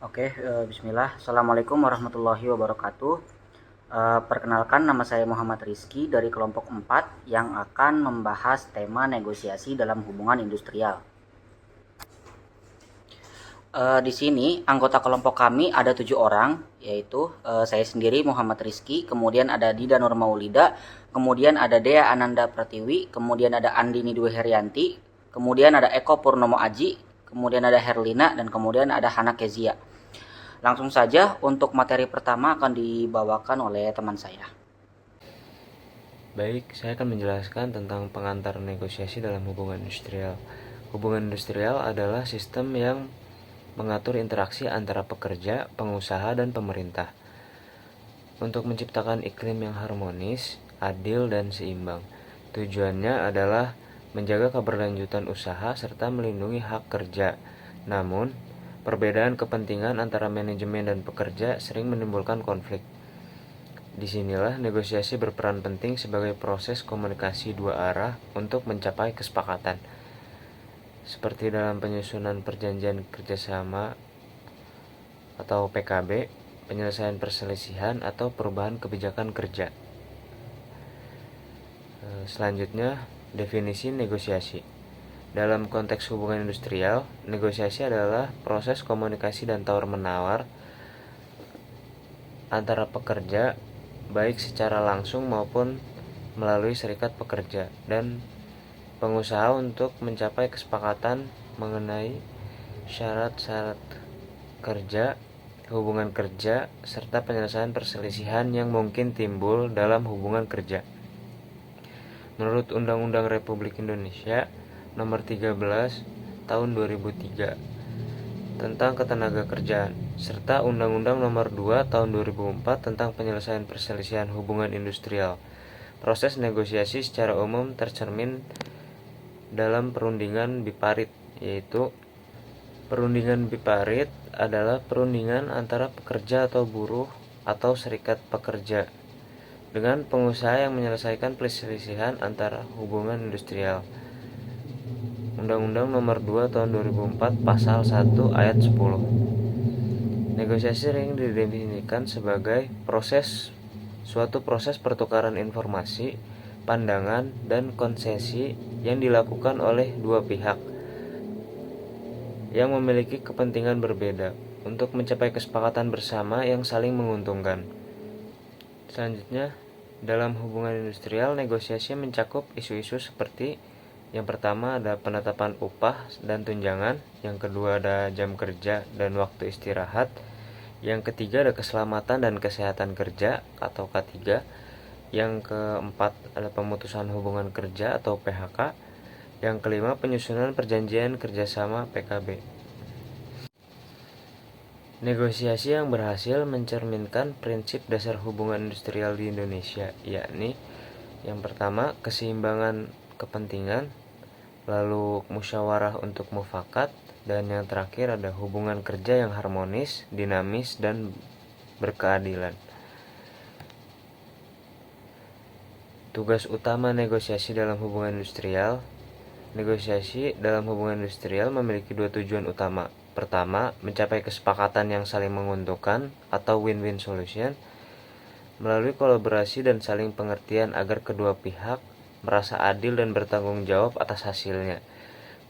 Bismillah. Assalamualaikum warahmatullahi wabarakatuh. Perkenalkan, nama saya Muhammad Rizky dari kelompok 4 yang akan membahas tema negosiasi dalam hubungan industrial. Di sini anggota kelompok kami ada 7 orang, yaitu saya sendiri Muhammad Rizky, kemudian ada Dida Nur Maulida, kemudian ada Dea Ananda Pratiwi, kemudian ada Andini Dwi Herianti, kemudian ada Eko Purnomo Aji, kemudian ada Herlina, dan kemudian ada Hana Kezia. Langsung saja untuk materi pertama akan dibawakan oleh teman saya. Baik, saya akan menjelaskan tentang pengantar negosiasi dalam hubungan industrial. Hubungan industrial adalah sistem yang mengatur interaksi antara pekerja, pengusaha, dan pemerintah untuk menciptakan iklim yang harmonis, adil, dan seimbang. Tujuannya adalah menjaga keberlanjutan usaha serta melindungi hak kerja. Namun, perbedaan kepentingan antara manajemen dan pekerja sering menimbulkan konflik. Disinilah negosiasi berperan penting sebagai proses komunikasi dua arah untuk mencapai kesepakatan, seperti dalam penyusunan perjanjian kerjasama atau PKB, penyelesaian perselisihan, atau perubahan kebijakan kerja. Selanjutnya, definisi negosiasi. Dalam konteks hubungan industrial, negosiasi adalah proses komunikasi dan tawar-menawar antara pekerja, baik secara langsung maupun melalui serikat pekerja, dan pengusaha untuk mencapai kesepakatan mengenai syarat-syarat kerja, hubungan kerja, serta penyelesaian perselisihan yang mungkin timbul dalam hubungan kerja. Menurut Undang-Undang Republik Indonesia Nomor 13 Tahun 2003 tentang Ketenagakerjaan, serta Undang-Undang Nomor 2 Tahun 2004 tentang penyelesaian perselisihan hubungan industrial, proses negosiasi secara umum tercermin dalam perundingan biparit, yaitu perundingan biparit adalah perundingan antara pekerja atau buruh atau serikat pekerja dengan pengusaha yang menyelesaikan perselisihan antara hubungan industrial. Undang-Undang Nomor 2 Tahun 2004 Pasal 1 Ayat 10. Negosiasi sering didefinisikan sebagai suatu proses pertukaran informasi, pandangan, dan konsesi yang dilakukan oleh dua pihak yang memiliki kepentingan berbeda untuk mencapai kesepakatan bersama yang saling menguntungkan. Selanjutnya, dalam hubungan industrial, negosiasi mencakup isu-isu seperti yang pertama ada penetapan upah dan tunjangan, yang kedua ada jam kerja dan waktu istirahat, yang ketiga ada keselamatan dan kesehatan kerja atau K3, yang keempat ada pemutusan hubungan kerja atau PHK, yang kelima penyusunan perjanjian kerjasama PKB. Negosiasi yang berhasil mencerminkan prinsip dasar hubungan industrial di Indonesia, yakni yang pertama keseimbangan kepentingan, lalu musyawarah untuk mufakat, dan yang terakhir ada hubungan kerja yang harmonis, dinamis, dan berkeadilan. Tugas utama negosiasi dalam hubungan industrial. Negosiasi dalam hubungan industrial memiliki dua tujuan utama. Pertama, mencapai kesepakatan yang saling menguntungkan atau win-win solution melalui kolaborasi dan saling pengertian agar kedua pihak merasa adil dan bertanggung jawab atas hasilnya.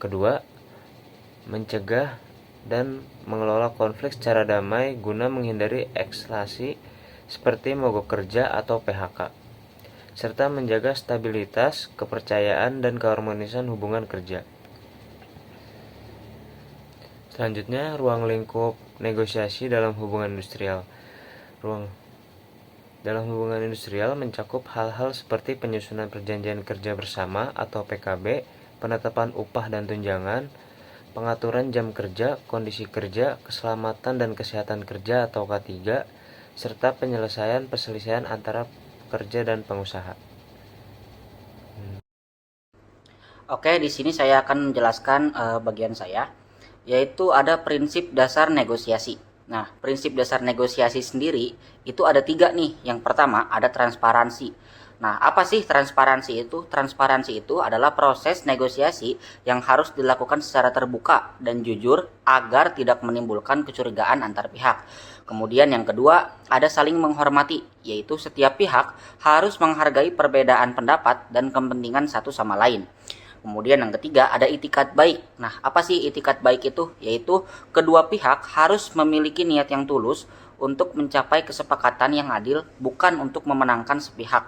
Kedua, mencegah dan mengelola konflik secara damai guna menghindari eskalasi seperti mogok kerja atau PHK, serta menjaga stabilitas, kepercayaan, dan keharmonisan hubungan kerja. Selanjutnya, ruang lingkup negosiasi dalam hubungan industrial. Dalam hubungan industrial mencakup hal-hal seperti penyusunan perjanjian kerja bersama atau PKB, penetapan upah dan tunjangan, pengaturan jam kerja, kondisi kerja, keselamatan dan kesehatan kerja atau K3, serta penyelesaian perselisihan antara pekerja dan pengusaha. Di sini saya akan menjelaskan bagian saya, yaitu ada prinsip dasar negosiasi. Nah, prinsip dasar negosiasi sendiri itu ada 3 nih. Yang pertama ada transparansi. Nah, apa sih transparansi itu? Transparansi itu adalah proses negosiasi yang harus dilakukan secara terbuka dan jujur agar tidak menimbulkan kecurigaan antar pihak. Kemudian yang kedua, ada saling menghormati, yaitu setiap pihak harus menghargai perbedaan pendapat dan kepentingan satu sama lain. Kemudian yang ketiga, ada itikat baik. Nah, apa sih itikat baik itu? Yaitu kedua pihak harus memiliki niat yang tulus untuk mencapai kesepakatan yang adil, bukan untuk memenangkan sepihak.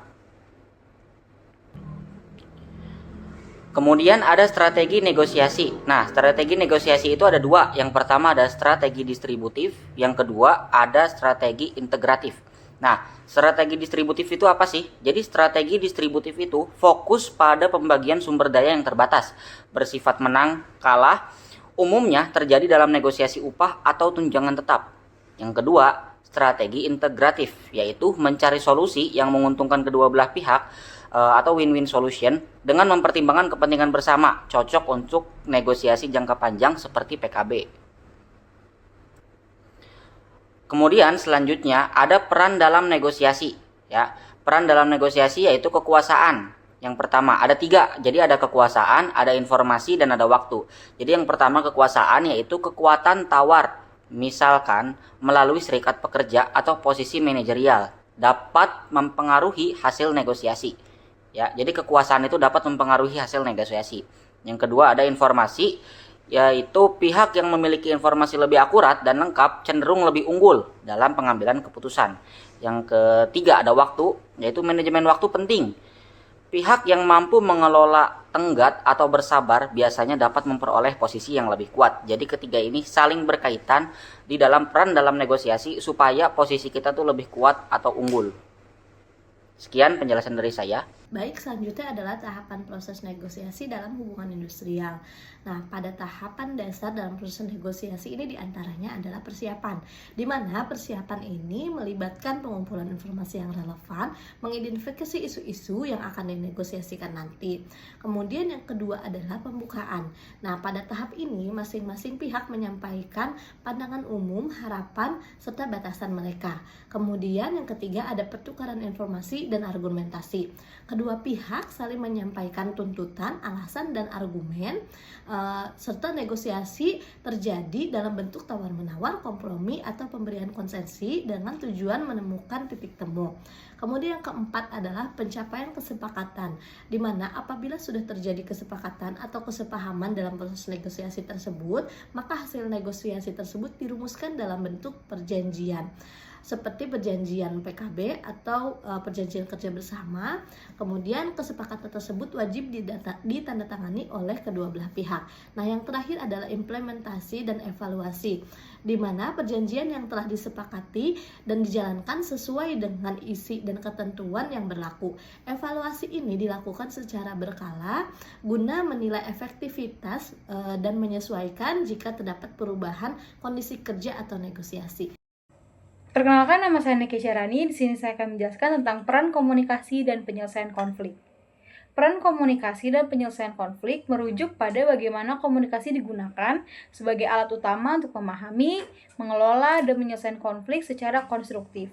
Kemudian ada strategi negosiasi. Nah, strategi negosiasi itu ada dua. Yang pertama ada strategi distributif, yang kedua ada strategi integratif. Nah, strategi distributif itu apa sih? Jadi strategi distributif itu fokus pada pembagian sumber daya yang terbatas, bersifat menang, kalah, umumnya terjadi dalam negosiasi upah atau tunjangan tetap. Yang kedua, strategi integratif, yaitu mencari solusi yang menguntungkan kedua belah pihak atau win-win solution dengan mempertimbangkan kepentingan bersama, cocok untuk negosiasi jangka panjang seperti PKB. Kemudian selanjutnya ada peran dalam negosiasi, ya. Peran dalam negosiasi yaitu kekuasaan. Yang pertama ada 3, jadi ada kekuasaan, ada informasi, dan ada waktu. Jadi yang pertama kekuasaan yaitu kekuatan tawar, misalkan melalui serikat pekerja atau posisi manajerial, dapat mempengaruhi hasil negosiasi. Ya, jadi kekuasaan itu dapat mempengaruhi hasil negosiasi. Yang kedua ada informasi, yaitu pihak yang memiliki informasi lebih akurat dan lengkap cenderung lebih unggul dalam pengambilan keputusan. Yang ketiga ada waktu, yaitu manajemen waktu penting. Pihak yang mampu mengelola tenggat atau bersabar biasanya dapat memperoleh posisi yang lebih kuat. Jadi ketiga ini saling berkaitan di dalam peran dalam negosiasi supaya posisi kita tuh lebih kuat atau unggul. Sekian penjelasan dari saya. Baik, selanjutnya adalah tahapan proses negosiasi dalam hubungan industrial. Nah, pada tahapan dasar dalam proses negosiasi ini diantaranya adalah persiapan, di mana persiapan ini melibatkan pengumpulan informasi yang relevan, mengidentifikasi isu-isu yang akan dinegosiasikan nanti. Kemudian yang kedua adalah pembukaan. Nah, pada tahap ini masing-masing pihak menyampaikan pandangan umum, harapan, serta batasan mereka. Kemudian yang ketiga ada pertukaran informasi dan argumentasi. Kedua pihak saling menyampaikan tuntutan, alasan, dan argumen, serta negosiasi terjadi dalam bentuk tawar-menawar, kompromi, atau pemberian konsesi dengan tujuan menemukan titik temu. Kemudian yang keempat adalah pencapaian kesepakatan, di mana apabila sudah terjadi kesepakatan atau kesepahaman dalam proses negosiasi tersebut, maka hasil negosiasi tersebut dirumuskan dalam bentuk perjanjian, seperti perjanjian PKB atau perjanjian kerja bersama. Kemudian kesepakatan tersebut wajib ditandatangani oleh kedua belah pihak. Nah, yang terakhir adalah implementasi dan evaluasi, di mana perjanjian yang telah disepakati dan dijalankan sesuai dengan isi dan ketentuan yang berlaku. Evaluasi ini dilakukan secara berkala guna menilai efektivitas dan menyesuaikan jika terdapat perubahan kondisi kerja atau negosiasi. Perkenalkan, nama saya Niki Syarani. Di sini saya akan menjelaskan tentang peran komunikasi dan penyelesaian konflik. Peran komunikasi dan penyelesaian konflik merujuk pada bagaimana komunikasi digunakan sebagai alat utama untuk memahami, mengelola, dan menyelesaikan konflik secara konstruktif.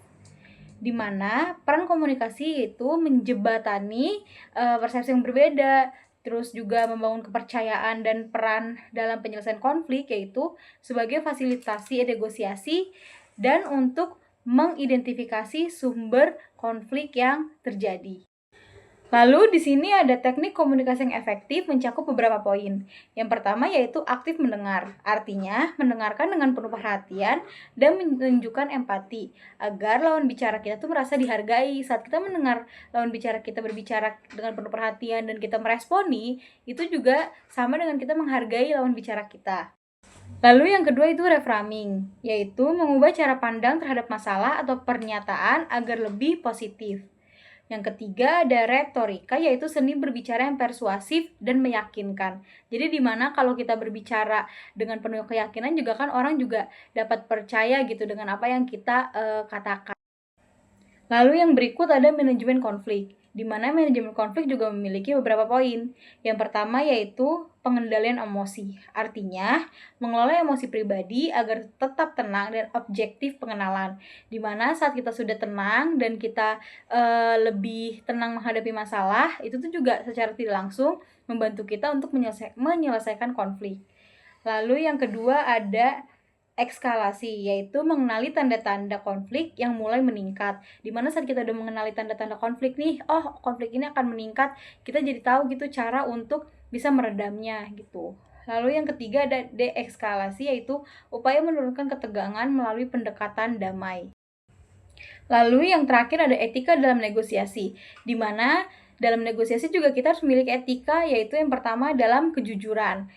Di mana peran komunikasi itu menjembatani persepsi yang berbeda, terus juga membangun kepercayaan dan peran dalam penyelesaian konflik, yaitu sebagai fasilitasi negosiasi dan untuk mengidentifikasi sumber konflik yang terjadi. Lalu di sini ada teknik komunikasi yang efektif mencakup beberapa poin. Yang pertama yaitu aktif mendengar, artinya mendengarkan dengan penuh perhatian dan menunjukkan empati agar lawan bicara kita tuh merasa dihargai. Saat kita mendengar lawan bicara kita berbicara dengan penuh perhatian dan kita meresponi, itu juga sama dengan kita menghargai lawan bicara kita. Lalu yang kedua itu reframing, yaitu mengubah cara pandang terhadap masalah atau pernyataan agar lebih positif. Yang ketiga ada retorika, yaitu seni berbicara yang persuasif dan meyakinkan. Jadi dimana kalau kita berbicara dengan penuh keyakinan juga kan orang juga dapat percaya gitu dengan apa yang kita katakan. Lalu yang berikut ada manajemen konflik, di mana manajemen konflik juga memiliki beberapa poin. Yang pertama yaitu pengendalian emosi. Artinya, mengelola emosi pribadi agar tetap tenang dan objektif pengenalan. Di mana saat kita sudah tenang dan kita lebih tenang menghadapi masalah, itu tuh juga secara tidak langsung membantu kita untuk menyelesaikan konflik. Lalu yang kedua ada ekskalasi, yaitu mengenali tanda-tanda konflik yang mulai meningkat. Dimana saat kita udah mengenali tanda-tanda konflik nih, oh konflik ini akan meningkat, kita jadi tahu gitu cara untuk bisa meredamnya gitu. Lalu yang ketiga ada deeskalasi, yaitu upaya menurunkan ketegangan melalui pendekatan damai. Lalu yang terakhir ada etika dalam negosiasi, dimana dalam negosiasi juga kita harus memiliki etika, yaitu yang pertama dalam kejujuran,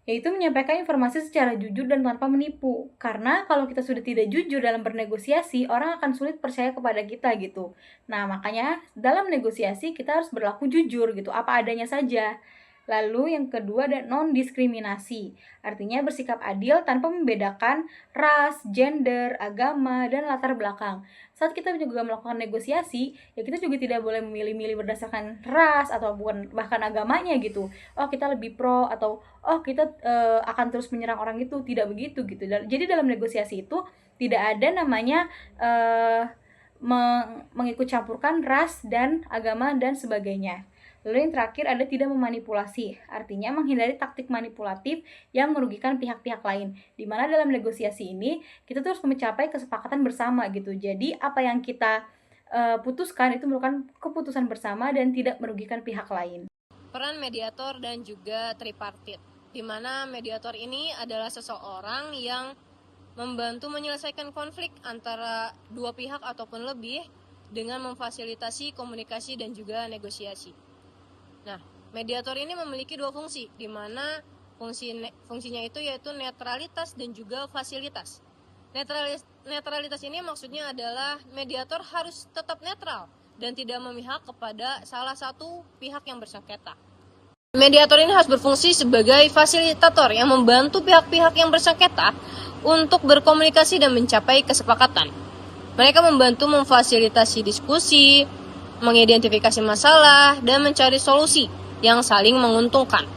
yaitu menyampaikan informasi secara jujur dan tanpa menipu. Karena kalau kita sudah tidak jujur dalam bernegosiasi, orang akan sulit percaya kepada kita gitu. Nah, makanya dalam negosiasi kita harus berlaku jujur gitu, apa adanya saja. Lalu yang kedua ada non-diskriminasi, artinya bersikap adil tanpa membedakan ras, gender, agama, dan latar belakang. Saat kita juga melakukan negosiasi, ya kita juga tidak boleh memilih-milih berdasarkan ras atau bahkan agamanya gitu. Oh kita lebih pro atau oh kita akan terus menyerang orang itu, tidak begitu gitu. Jadi dalam negosiasi itu tidak ada namanya mengikut campurkan ras dan agama dan sebagainya. Lalu yang terakhir ada tidak memanipulasi, artinya menghindari taktik manipulatif yang merugikan pihak-pihak lain. Dimana dalam negosiasi ini kita terus mencapai kesepakatan bersama gitu. Jadi apa yang kita putuskan itu merupakan keputusan bersama dan tidak merugikan pihak lain. Peran mediator dan juga tripartit, di mana mediator ini adalah seseorang yang membantu menyelesaikan konflik antara dua pihak ataupun lebih dengan memfasilitasi komunikasi dan juga negosiasi. Nah, mediator ini memiliki dua fungsi, di mana fungsinya itu yaitu netralitas dan juga fasilitas. Netralitas ini maksudnya adalah mediator harus tetap netral dan tidak memihak kepada salah satu pihak yang bersengketa. Mediator ini harus berfungsi sebagai fasilitator yang membantu pihak-pihak yang bersengketa untuk berkomunikasi dan mencapai kesepakatan. Mereka membantu memfasilitasi diskusi, mengidentifikasi masalah, dan mencari solusi yang saling menguntungkan.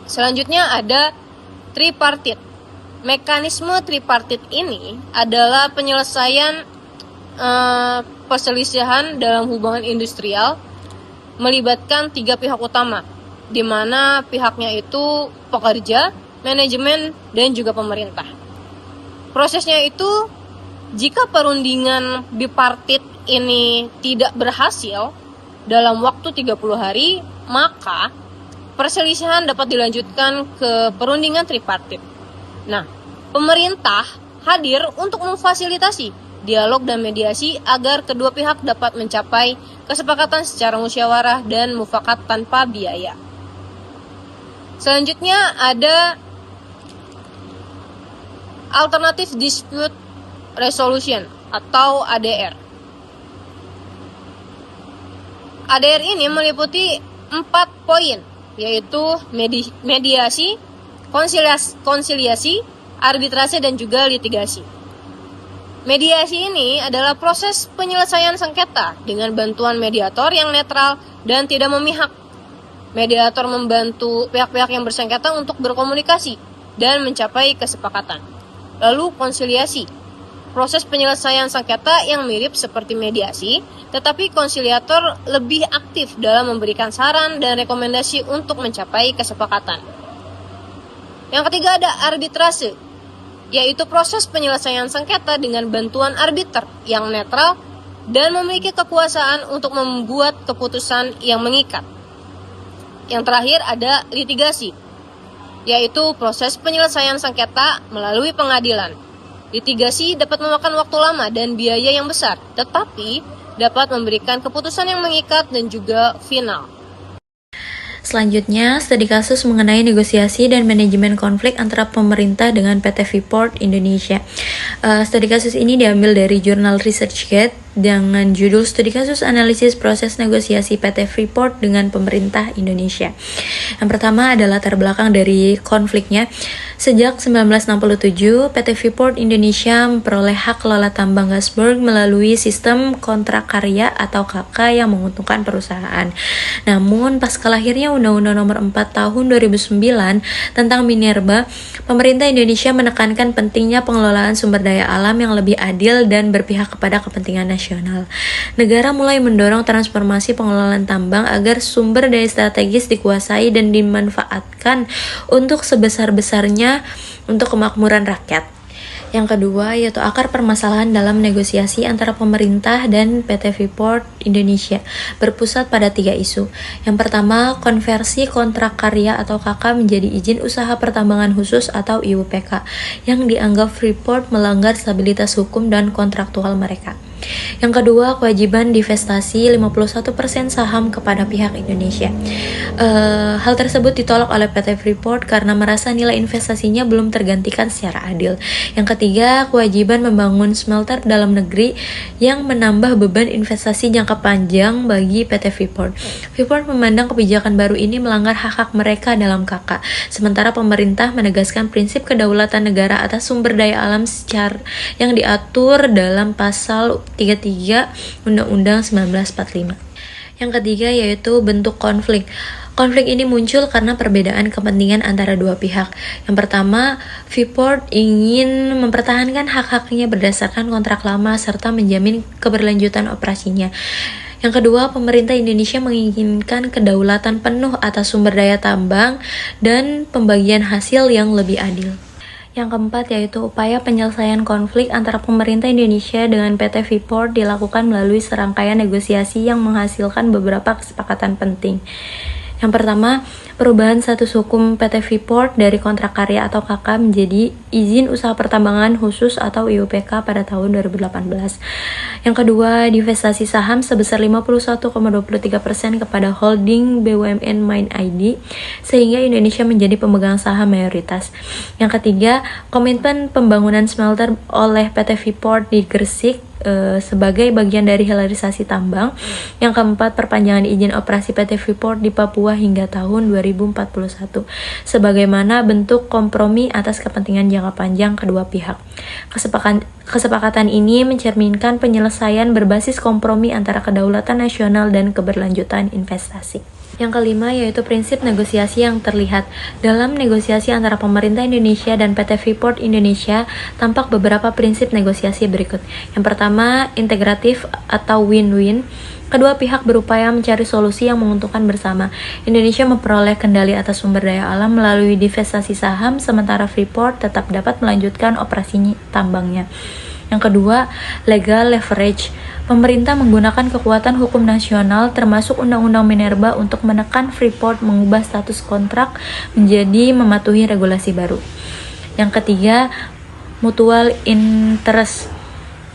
Selanjutnya ada tripartit. Mekanisme tripartit ini adalah penyelesaian perselisihan dalam hubungan industrial melibatkan tiga pihak utama, di mana pihaknya itu pekerja, manajemen, dan juga pemerintah. Prosesnya itu jika perundingan bipartit ini tidak berhasil dalam waktu 30 hari, maka perselisihan dapat dilanjutkan ke perundingan tripartit. Nah, pemerintah hadir untuk memfasilitasi dialog dan mediasi agar kedua pihak dapat mencapai kesepakatan secara musyawarah dan mufakat tanpa biaya. Selanjutnya ada Alternative Dispute Resolution atau ADR. ADR ini meliputi 4 poin, yaitu mediasi, konsiliasi, arbitrase, dan juga litigasi. Mediasi ini adalah proses penyelesaian sengketa dengan bantuan mediator yang netral dan tidak memihak. Mediator membantu pihak-pihak yang bersengketa untuk berkomunikasi dan mencapai kesepakatan. Lalu konsiliasi, proses penyelesaian sengketa yang mirip seperti mediasi, tetapi konsiliator lebih aktif dalam memberikan saran dan rekomendasi untuk mencapai kesepakatan. Yang ketiga ada arbitrase, yaitu proses penyelesaian sengketa dengan bantuan arbiter yang netral dan memiliki kekuasaan untuk membuat keputusan yang mengikat. Yang terakhir ada litigasi, yaitu proses penyelesaian sengketa melalui pengadilan. Litigasi dapat memakan waktu lama dan biaya yang besar, tetapi dapat memberikan keputusan yang mengikat dan juga final. Selanjutnya, studi kasus mengenai negosiasi dan manajemen konflik antara pemerintah dengan PT Freeport Indonesia. Studi kasus ini diambil dari jurnal ResearchGate dengan judul Studi Kasus Analisis Proses Negosiasi PT Freeport dengan Pemerintah Indonesia. Yang pertama adalah latar belakang dari konfliknya. Sejak 1967, PT Freeport Indonesia memperoleh hak kelola tambang Gasberg melalui sistem kontrak karya atau KK yang menguntungkan perusahaan. Namun, pasca lahirnya Undang-Undang Nomor 4 Tahun 2009 tentang Minerba, pemerintah Indonesia menekankan pentingnya pengelolaan sumber daya alam yang lebih adil dan berpihak kepada kepentingan nasional. Negara mulai mendorong transformasi pengelolaan tambang agar sumber daya strategis dikuasai dan dimanfaatkan untuk sebesar-besarnya untuk kemakmuran rakyat. Yang kedua yaitu akar permasalahan dalam negosiasi antara pemerintah dan PT Freeport Indonesia berpusat pada 3 isu. Yang pertama, konversi kontrak karya atau KK menjadi izin usaha pertambangan khusus atau IUPK yang dianggap Freeport melanggar stabilitas hukum dan kontraktual mereka. Yang kedua, kewajiban divestasi 51% saham kepada pihak Indonesia. Hal tersebut ditolak oleh PT Freeport karena merasa nilai investasinya belum tergantikan secara adil. Yang ketiga, kewajiban membangun smelter dalam negeri yang menambah beban investasi jangka panjang bagi PT Freeport. Freeport memandang kebijakan baru ini melanggar hak-hak mereka dalam KK, sementara pemerintah menegaskan prinsip kedaulatan negara atas sumber daya alam secara yang diatur dalam pasal 33 Undang-Undang 1945. Yang ketiga yaitu bentuk konflik. Konflik ini muncul karena perbedaan kepentingan antara dua pihak. Yang pertama, Freeport ingin mempertahankan hak-haknya berdasarkan kontrak lama serta menjamin keberlanjutan operasinya. Yang kedua, pemerintah Indonesia menginginkan kedaulatan penuh atas sumber daya tambang dan pembagian hasil yang lebih adil. Yang keempat yaitu upaya penyelesaian konflik antara pemerintah Indonesia dengan PT Freeport dilakukan melalui serangkaian negosiasi yang menghasilkan beberapa kesepakatan penting. Yang pertama, perubahan status hukum PT Freeport dari kontrak karya atau KK menjadi izin usaha pertambangan khusus atau IUPK pada tahun 2018. Yang kedua, divestasi saham sebesar 51,23% kepada holding BUMN Mine ID sehingga Indonesia menjadi pemegang saham mayoritas. Yang ketiga, komitmen pembangunan smelter oleh PT Freeport di Gresik sebagai bagian dari hilirisasi tambang. Yang keempat, perpanjangan izin operasi PT Freeport di Papua hingga tahun 2041 sebagaimana bentuk kompromi atas kepentingan jangka panjang kedua pihak. Kesepakatan ini mencerminkan penyelesaian berbasis kompromi antara kedaulatan nasional dan keberlanjutan investasi. Yang kelima yaitu prinsip negosiasi yang terlihat. Dalam negosiasi antara pemerintah Indonesia dan PT Freeport Indonesia tampak beberapa prinsip negosiasi berikut. Yang pertama, integratif atau win-win. Kedua pihak berupaya mencari solusi yang menguntungkan bersama. Indonesia memperoleh kendali atas sumber daya alam melalui divestasi saham, sementara Freeport tetap dapat melanjutkan operasi tambangnya. Yang kedua, legal leverage. Pemerintah menggunakan kekuatan hukum nasional termasuk Undang-Undang Minerba untuk menekan Freeport mengubah status kontrak menjadi mematuhi regulasi baru. Yang ketiga, mutual interest.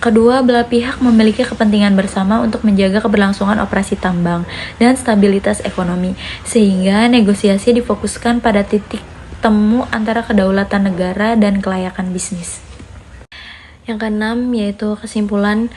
Kedua belah pihak memiliki kepentingan bersama untuk menjaga keberlangsungan operasi tambang dan stabilitas ekonomi, sehingga negosiasi difokuskan pada titik temu antara kedaulatan negara dan kelayakan bisnis. Yang keenam yaitu kesimpulan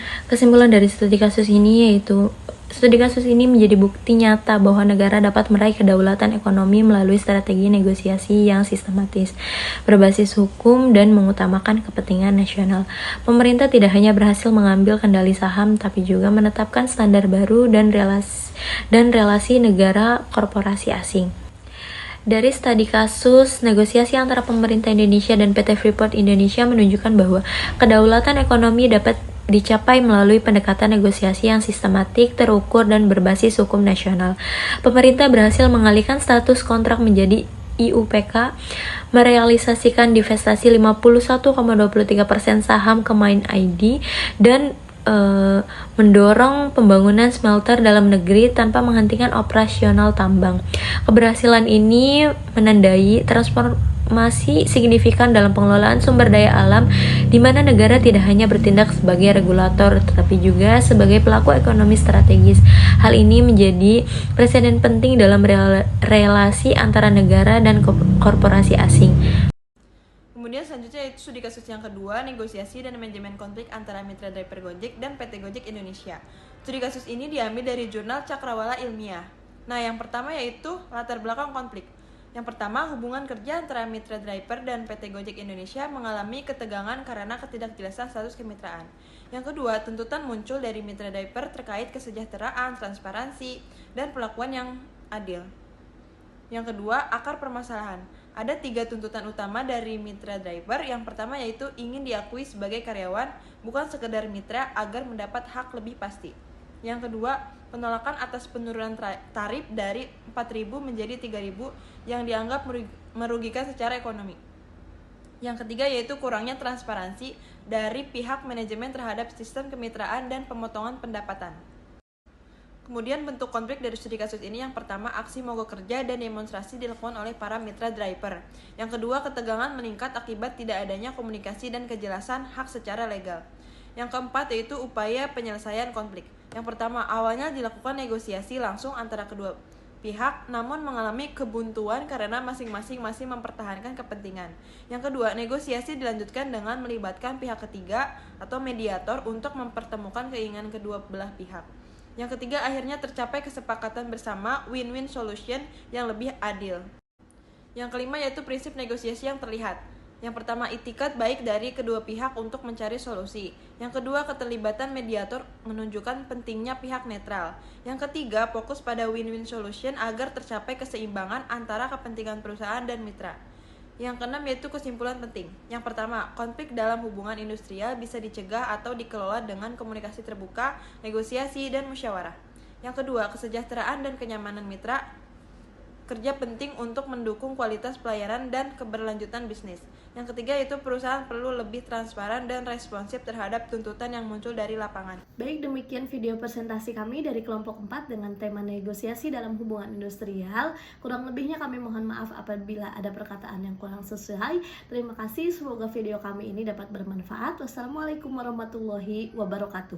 dari studi kasus ini yaitu studi kasus ini menjadi bukti nyata bahwa negara dapat meraih kedaulatan ekonomi melalui strategi negosiasi yang sistematis, berbasis hukum dan mengutamakan kepentingan nasional. Pemerintah tidak hanya berhasil mengambil kendali saham tapi juga menetapkan standar baru dan relasi negara korporasi asing. Dari studi kasus negosiasi antara pemerintah Indonesia dan PT Freeport Indonesia menunjukkan bahwa kedaulatan ekonomi dapat dicapai melalui pendekatan negosiasi yang sistematik, terukur, dan berbasis hukum nasional. Pemerintah berhasil mengalihkan status kontrak menjadi IUPK, merealisasikan divestasi 51,23% saham ke Mine ID, dan mendorong pembangunan smelter dalam negeri tanpa menghentikan operasional tambang. Keberhasilan ini menandai transformasi signifikan dalam pengelolaan sumber daya alam, di mana negara tidak hanya bertindak sebagai regulator, tetapi juga sebagai pelaku ekonomi strategis. Hal ini menjadi presiden penting dalam relasi antara negara dan korporasi asing. Kemudian selanjutnya yaitu studi kasus yang kedua, negosiasi dan manajemen konflik antara mitra driver Gojek dan PT Gojek Indonesia. Studi kasus ini diambil dari jurnal Cakrawala Ilmiah. Nah, yang pertama yaitu latar belakang konflik. Yang pertama, hubungan kerja antara mitra driver dan PT Gojek Indonesia mengalami ketegangan karena ketidakjelasan status kemitraan. Yang kedua, tuntutan muncul dari mitra driver terkait kesejahteraan, transparansi, dan perlakuan yang adil. Yang kedua, akar permasalahan. Ada 3 tuntutan utama dari mitra driver. Yang pertama yaitu ingin diakui sebagai karyawan, bukan sekedar mitra, agar mendapat hak lebih pasti. Yang kedua, penolakan atas penurunan tarif dari 4.000 menjadi 3.000 yang dianggap merugikan secara ekonomi. Yang ketiga yaitu kurangnya transparansi dari pihak manajemen terhadap sistem kemitraan dan pemotongan pendapatan. Kemudian bentuk konflik dari studi kasus ini, yang pertama aksi mogok kerja dan demonstrasi dilakukan oleh para mitra driver. Yang kedua, ketegangan meningkat akibat tidak adanya komunikasi dan kejelasan hak secara legal. Yang keempat yaitu upaya penyelesaian konflik. Yang pertama, awalnya dilakukan negosiasi langsung antara kedua pihak, namun mengalami kebuntuan karena masing-masing masih mempertahankan kepentingan. Yang kedua, negosiasi dilanjutkan dengan melibatkan pihak ketiga atau mediator untuk mempertemukan keinginan kedua belah pihak. Yang ketiga, akhirnya tercapai kesepakatan bersama win-win solution yang lebih adil. Yang kelima yaitu prinsip negosiasi yang terlihat. Yang pertama, itikat baik dari kedua pihak untuk mencari solusi. Yang kedua, keterlibatan mediator menunjukkan pentingnya pihak netral. Yang ketiga, fokus pada win-win solution agar tercapai keseimbangan antara kepentingan perusahaan dan mitra. Yang keenam yaitu kesimpulan penting. Yang pertama, konflik dalam hubungan industrial bisa dicegah atau dikelola dengan komunikasi terbuka, negosiasi, dan musyawarah. Yang kedua, kesejahteraan dan kenyamanan mitra kerja penting untuk mendukung kualitas pelayanan dan keberlanjutan bisnis. Yang ketiga yaitu perusahaan perlu lebih transparan dan responsif terhadap tuntutan yang muncul dari lapangan. Baik, demikian video presentasi kami dari kelompok 4 dengan tema negosiasi dalam hubungan industrial. Kurang lebihnya kami mohon maaf apabila ada perkataan yang kurang sesuai. Terima kasih, semoga video kami ini dapat bermanfaat. Wassalamualaikum warahmatullahi wabarakatuh.